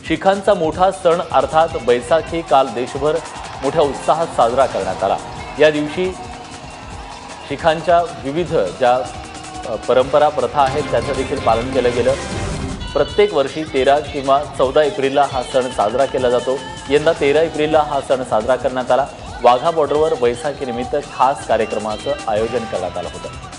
शीखांचा मोठा सण अर्थात बैसाखी काल देशभर मोठ्या उत्साहात साजरा करण्यात आला। या दिवशी शीखांच्या विविध ज्या परंपरा प्रथा आहेत त्याचं देखील पालन केलं गेलं। प्रत्येक वर्षी 13 किंवा 14 एप्रिलला हा सण साजरा केला जातो। यंदा 13 एप्रिलला हा सण साजरा करण्यात आला। वाघा बॉर्डरवर बैसाखी निमित्त खास कार्यक्रमाचं आयोजन करण्यात आलं होतं।